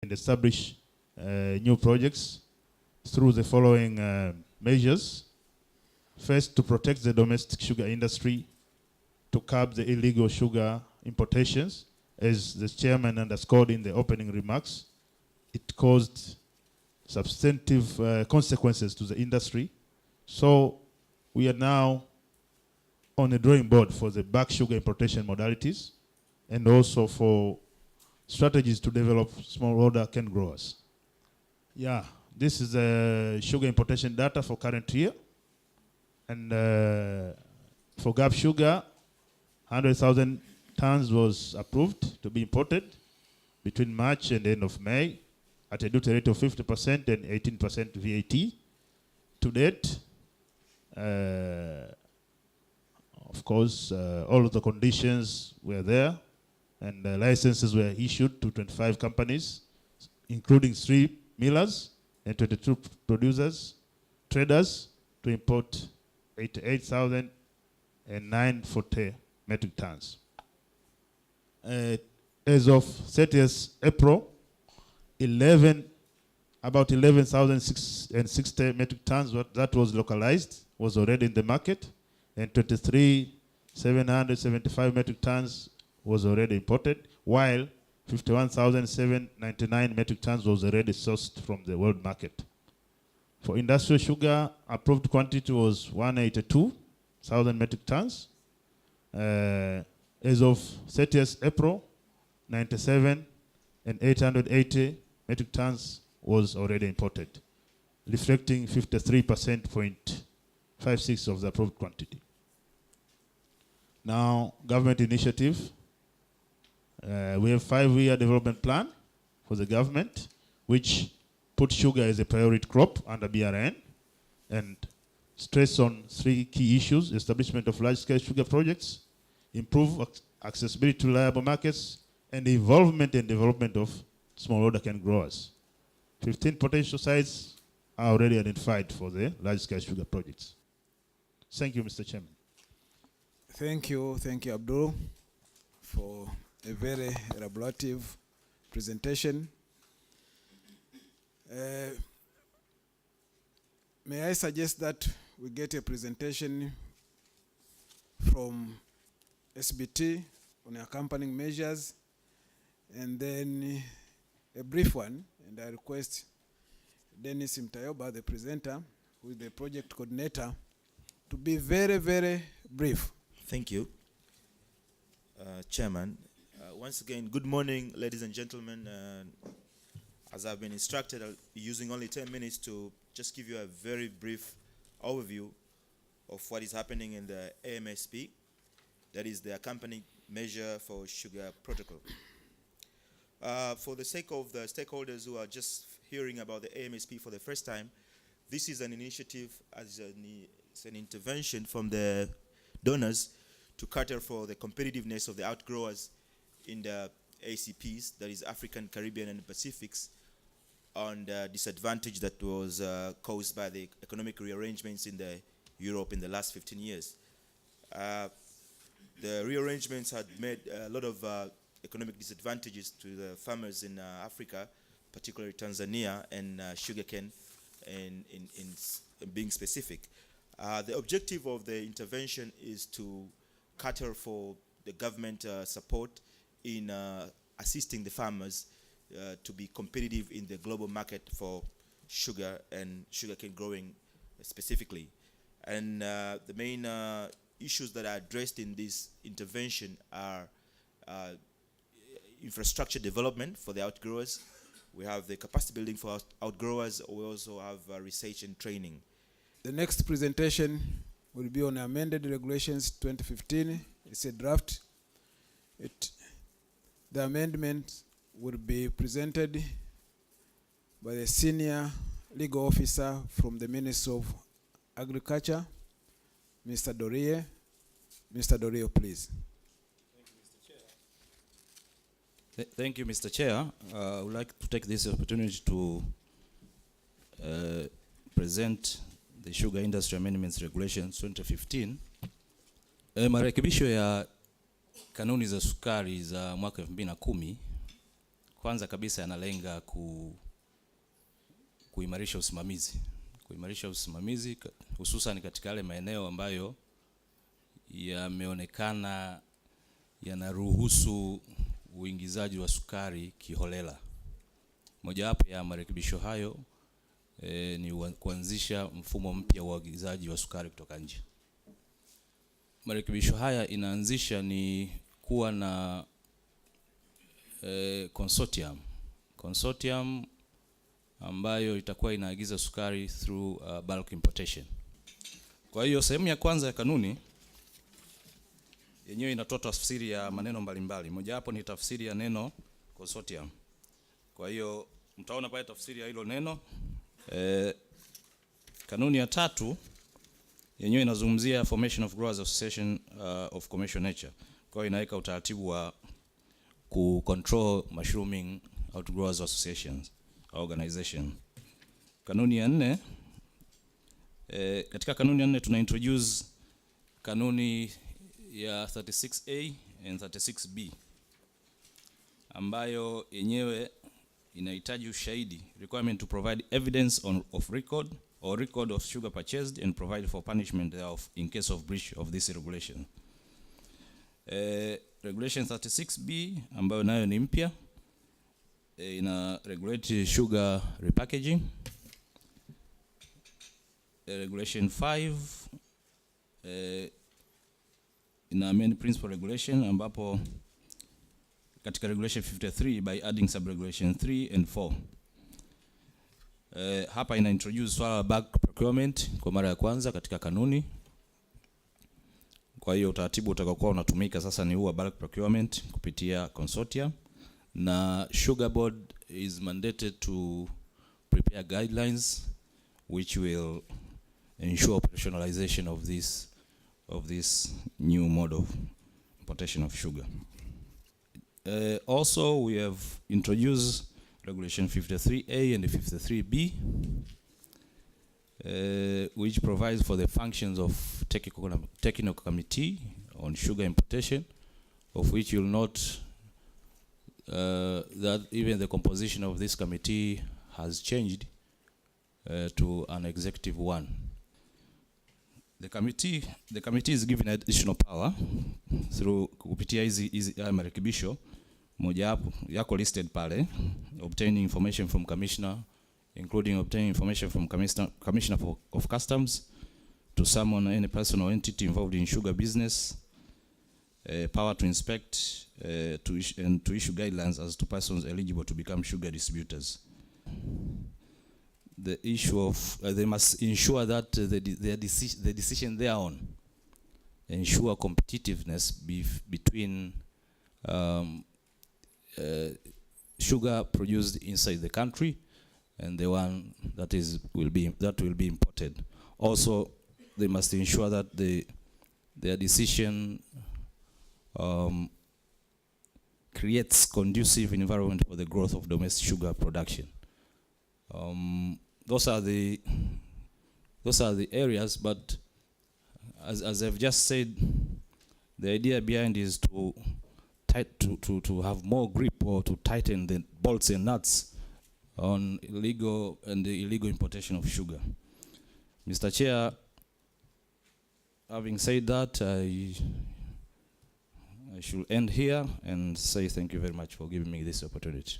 and establish new projects through the following measures. First, to protect the domestic sugar industry, to curb the illegal sugar importations. As the chairman underscored in the opening remarks, it caused substantive consequences to the industry. So we are now on a drawing board for the bulk sugar importation modalities and also for strategies to develop smallholder cane growers. Yeah, this is the sugar importation data for current year. And for GAP sugar, 100,000 tons was approved to be imported between March and end of May at a duty rate of 50% and 18% VAT. To date, of course, all of the conditions were there, and licenses were issued to 25 companies, including 3 millers and 22 producers, traders, to import 88,940 metric tons. As of 30th April, about 11,660 metric tons that was localized was already in the market, and 23,775 metric tons was already imported, while 51,799 metric tons was already sourced from the world market. For industrial sugar, approved quantity was 182,000 metric tons. As of 30th April, 97 and 880 metric tons was already imported, reflecting 53.56% of the approved quantity. Now, government initiative. We have 5-year development plan for the government, which put sugar as a priority crop under BRN and stress on 3 key issues: establishment of large-scale sugar projects, improve accessibility to reliable markets, and the involvement and development of smallholder cane growers. 15 potential sites are already identified for the large-scale sugar projects. Thank you, Mr. Chairman. Thank you, Abdul, for a very elaborative presentation. May I suggest that we get a presentation from SBT on accompanying measures, and then a brief one, and I request Dennis Mtayoba, the presenter, who is the project coordinator, to be very, very brief. Thank you, Chairman. Once again, good morning, ladies and gentlemen. As I've been instructed, I'll be using only 10 minutes to just give you a very brief overview of what is happening in the AMSP, that is the accompanying measure for sugar protocol. For the sake of the stakeholders who are just hearing about the AMSP for the first time, this is an initiative, it's an intervention from the donors to cater for the competitiveness of the outgrowers in the ACPs, that is African, Caribbean, and Pacifics, on the disadvantage that was caused by the economic rearrangements in Europe in the last 15 years. The rearrangements had made a lot of economic disadvantages to the farmers in Africa, particularly Tanzania and sugarcane, in being specific. The objective of the intervention is to cater for the government support in assisting the farmers to be competitive in the global market for sugar and sugarcane growing specifically. And the main issues that are addressed in this intervention are infrastructure development for the outgrowers. We have the capacity building for outgrowers. We also have research and training. The next presentation will be on amended regulations 2015. It's a draft. The amendment will be presented by the senior legal officer from the Ministry of Agriculture, Mr. Dorie. Mr. Dorie, please. Thank you, Mr. Chair. I would like to take this opportunity to present the Sugar Industry Amendments Regulations 2015. Marekebisho ya kanuni za sukari za mwaka 2010 kwanza kabisa yanalenga kuimarisha usimamizi hususan katika yale maeneo ambayo yameonekana yanaruhusu uingizaji wa sukari kiholela. Mojawapo ya marekebisho hayo ni kuanzisha mfumo mpya wa uagizaji wa sukari kutoka nje. Marekebisho haya inaanzisha ni kuwa na consortium ambayo itakuwa inaagiza sukari through bulk importation. Kwa hiyo sehemu ya kwanza ya kanuni yenyewe inatoa tafsiri ya maneno mbalimbali. Mojawapo ni tafsiri ya neno consortium. Kwa hiyo mtaona pale tafsiri ya hilo neno. Kanuni ya 3 yenyewe inazungumzia formation of growers association of commercial nature. Kwa hiyo inaweka utaratibu wa control mushrooming outgrowers associations organization. Kanuni ya 4, katika kanuni ya 4 tuna introduce kanuni ya 36A and 36B ambayo yenyewe inahitaji ushahidi, requirement to provide evidence of record of sugar purchased and provide for punishment thereof in case of breach of this regulation. Regulation 36B ambayo nayo ni mpya, ina regulate sugar repackaging. Regulation 5 ina amend principal regulation ambapo katika regulation 53 by adding sub-regulation 3 and 4. Hapa ina introduce swala la bulk procurement kwa mara ya kwanza katika kanuni. Kwa hiyo utaratibu utakaokuwa unatumika sasa ni huwa bulk procurement kupitia consortium, na Sugar Board is mandated to prepare guidelines which will ensure operationalization of this new mode of importation of sugar. Also, we have introduced regulation 53A and 53B, which provides for the functions of technical committee on sugar importation, of which you'll note that even the composition of this committee has changed to an executive one. The committee is given additional power through kupitia hizi marekebisho. Moja yako listed pale: obtaining information from commissioner, including obtaining information from commissioner of customs, to summon any person or entity involved in sugar business, power to inspect, to issue guidelines as to persons eligible to become sugar distributors. The issue of they must ensure that the decision thereon ensure competitiveness between sugar produced inside the country and the one that will be imported. Also, they must ensure that their decision creates conducive environment for the growth of domestic sugar production. Those are the areas, but as I've just said, the idea behind is to have more grip, or to tighten the bolts and nuts on the illegal importation of sugar. Mr. Chair, having said that, I should end here and say thank you very much for giving me this opportunity.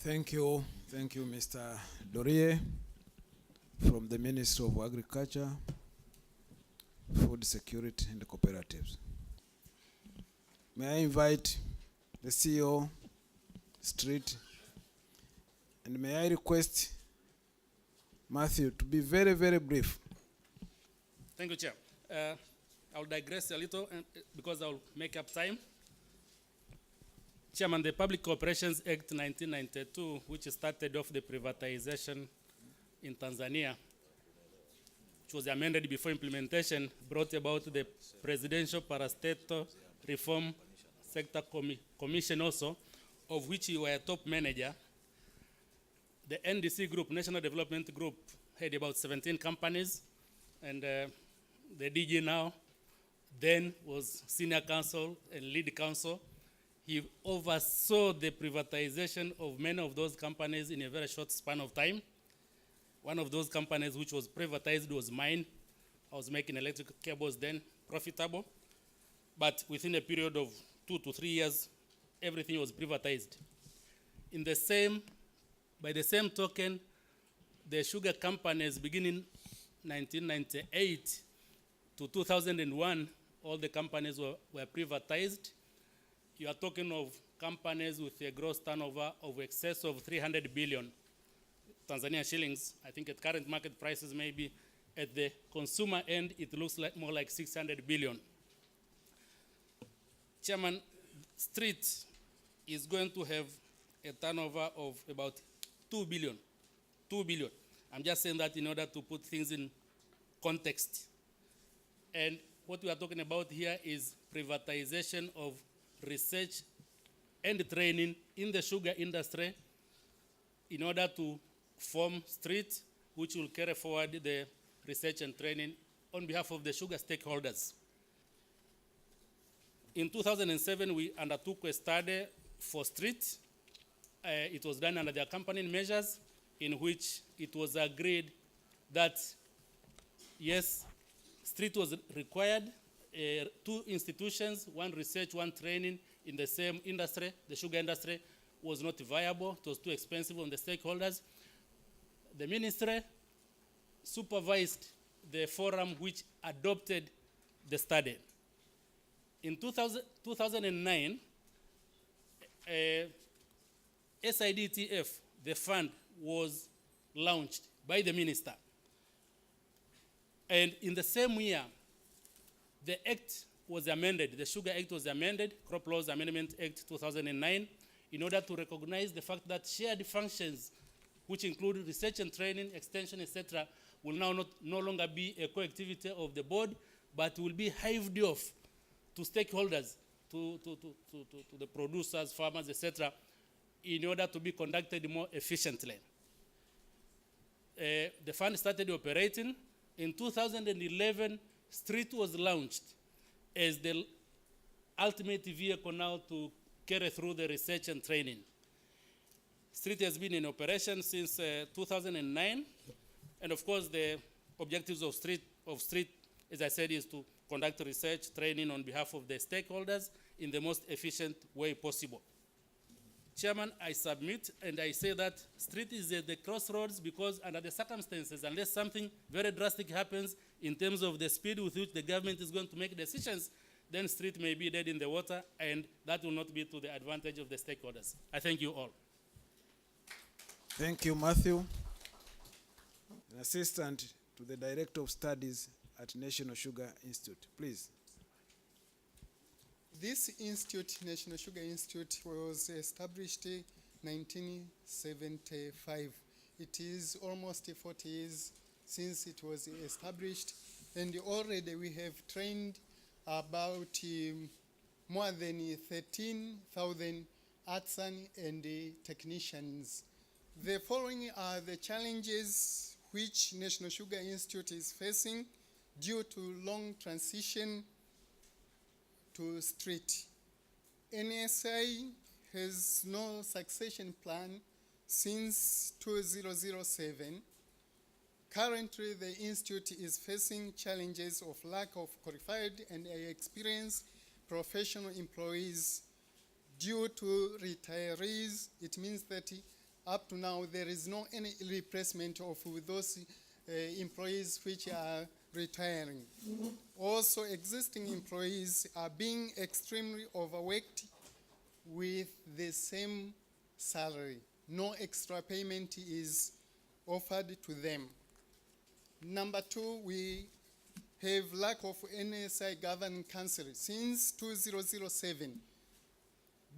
Thank you, Mr. Dorie, from the Ministry of Agriculture, Food Security and Cooperatives. May I invite the CEO, Street, and may I request Matthew to be very, very brief. Thank you, Chair. I'll digress a little because I'll make up time. Chairman, the Public Corporations Act 1992, which started off the privatization in Tanzania, which was amended before implementation, brought about the Presidential Parastatal Reform Sector Commission also, of which you were a top manager. The NDC Group, National Development Group, had about 17 companies, and the DG now, then was senior counsel and lead counsel. He oversaw the privatization of many of those companies in a very short span of time. One of those companies which was privatized was mine. I was making electrical cables then, profitable. But within a period of 2 to 3 years, everything was privatized. By the same token, the sugar companies beginning 1998 to 2001, all the companies were privatized. You are talking of companies with a gross turnover of excess of 300 billion Tanzania shillings. I think at current market prices, maybe at the consumer end, it looks like more like 600 billion. Chairman, Street is going to have a turnover of about 2 billion. 2 billion. I'm just saying that in order to put things in context. And what we are talking about here is privatization of research and training in the sugar industry in order to form Street, which will carry forward the research and training on behalf of the sugar stakeholders. In 2007, we undertook a study for Street. It was done under the accompanying measures, in which it was agreed that, yes, Street was required, 2 institutions, 1 research, 1 training in the same industry. The sugar industry was not viable. It was too expensive on the stakeholders. The ministry supervised the forum which adopted the study. In 2009, SIDTF, the fund, was launched by the minister. And in the same year, the act was amended, the Sugar Act was amended, Crop Laws Amendment Act 2009, in order to recognize the fact that shared functions, which include research and training, extension, etc., will now no longer be a co-activity of the board, but will be hived off to stakeholders, to the producers, farmers, etc., in order to be conducted more efficiently. The fund started operating. In 2011, Street was launched as the ultimate vehicle now to carry through the research and training. Street has been in operation since 2009, and of course the objectives of Street, as I said, is to conduct research, training on behalf of the stakeholders in the most efficient way possible. Chairman, I submit and I say that Street is at the crossroads because under the circumstances, unless something very drastic happens in terms of the speed with which the government is going to make decisions, then Street may be dead in the water, and that will not be to the advantage of the stakeholders. I thank you all. Thank you, Matthew. An assistant to the Director of Studies at National Sugar Institute, please. This institute, National Sugar Institute, was established in 1975. It is almost 40 years since it was established, and already we have trained about more than 13,000 artisans and technicians. The following are the challenges which National Sugar Institute is facing due to long transition to Street. NSI has no succession plan since 2007. Currently, the institute is facing challenges of lack of qualified and experienced professional employees due to retirees. It means that up to now, there is no any replacement of those employees which are retiring. Also, existing employees are being extremely overworked with the same salary. No extra payment is offered to them. Number 2, we have lack of NSI governing council since 2007.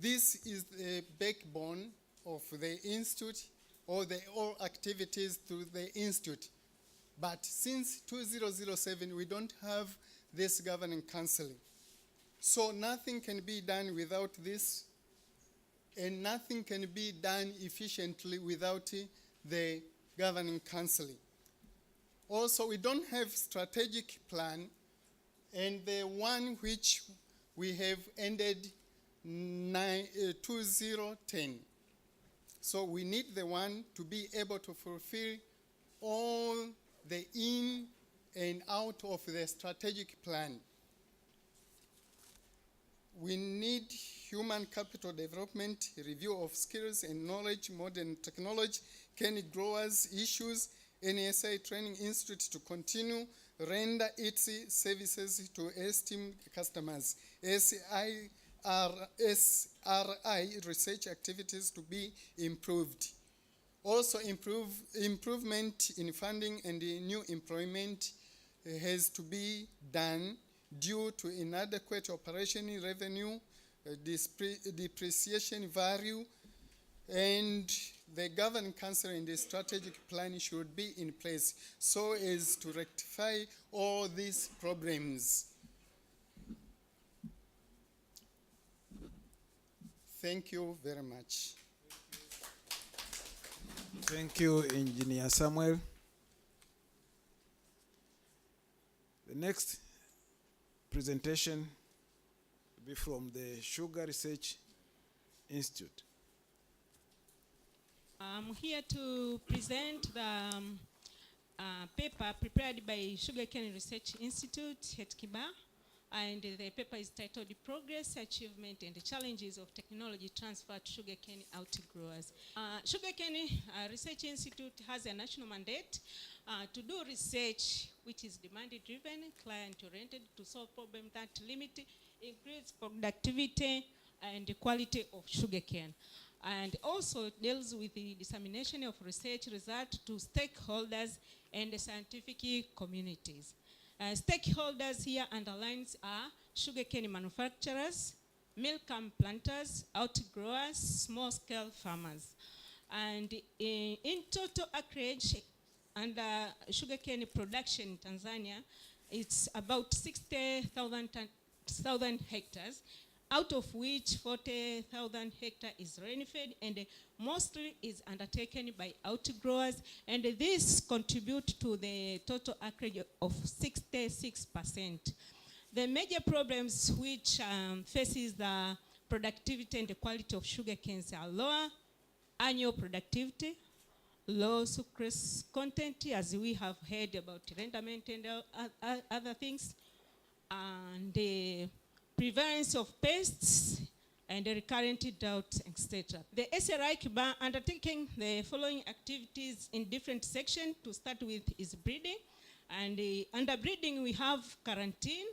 This is the backbone of the institute, or all activities to the institute. But since 2007, we don't have this governing council. So nothing can be done without this, and nothing can be done efficiently without the governing council. Also, we don't have strategic plan, and the one which we have ended 2010. So we need the one to be able to fulfill all the in and out of the strategic plan. We need human capital development, review of skills and knowledge, modern technology, Kenny growers issues, NSI Training Institute to continue, render its services to esteemed customers, SRI research activities to be improved. Also improvement in funding and new employment has to be done due to inadequate operation revenue, depreciation value, and the governing council and the strategic plan should be in place so as to rectify all these problems. Thank you very much. Thank you, Engineer Samuel. The next presentation will be from the Sugar Research Institute. I'm here to present the paper prepared by Sugarcane Research Institute at Kiba, and the paper is titled Progress, Achievement, and the Challenges of Technology Transfer to Sugarcane Outgrowers. Sugarcane Research Institute has a national mandate to do research which is demand-driven, client-oriented, to solve problems that limit, increase productivity and the quality of sugarcane, and also deals with the dissemination of research results to stakeholders and the scientific communities. Stakeholders here underlines are sugarcane manufacturers, milk planters, outgrowers, small-scale farmers. And in total acreage under sugarcane production in Tanzania, it's about 60,000 hectares, out of which 40,000 hectares is rain-fed, and mostly is undertaken by outgrowers, and this contributes to the total acreage of 66%. The major problems which faces the productivity and the quality of sugar canes are lower annual productivity, low sucrose content, as we have heard about renderment and other things, and the prevalence of pests and the recurrent drought, etc. The SRI Kiba undertaking the following activities in different sections. To start with is breeding, and under breeding we have quarantine,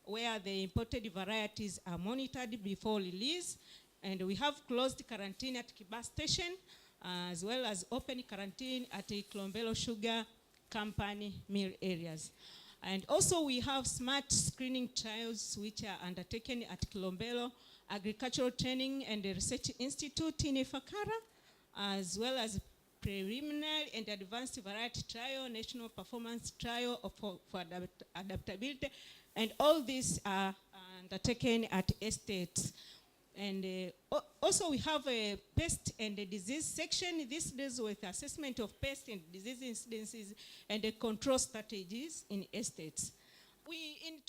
where the imported varieties are monitored before release, and we have closed quarantine at Kiba Station, as well as open quarantine at the Kilombero Sugar Company mill areas. And also we have smart screening trials which are undertaken at Kilombero Agricultural Training and Research Institute in Ifakara, as well as preliminary and advanced variety trial, national performance trial for adaptability, and all these are undertaken at estates. And also we have a pest and a disease section. This deals with assessment of pest and disease incidences and the control strategies in estates. In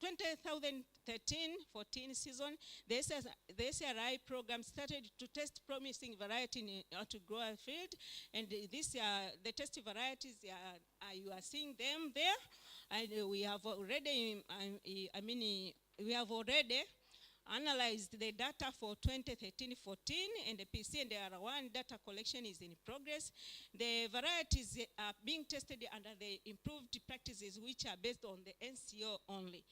2013-14 season, the SRI program started to test promising variety in outgrower field, and the test varieties you are seeing them there, and we have already analyzed the data for 2013-14, and the PC and the R1 data collection is in progress. The varieties are being tested under the improved practices, which are based on the NCO only.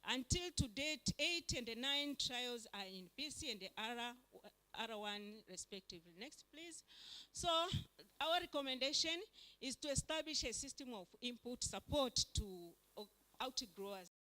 Until to date, 8 and 9 trials are in PC and the R1 respectively. Next, please. So our recommendation is to establish a system of input support to outgrowers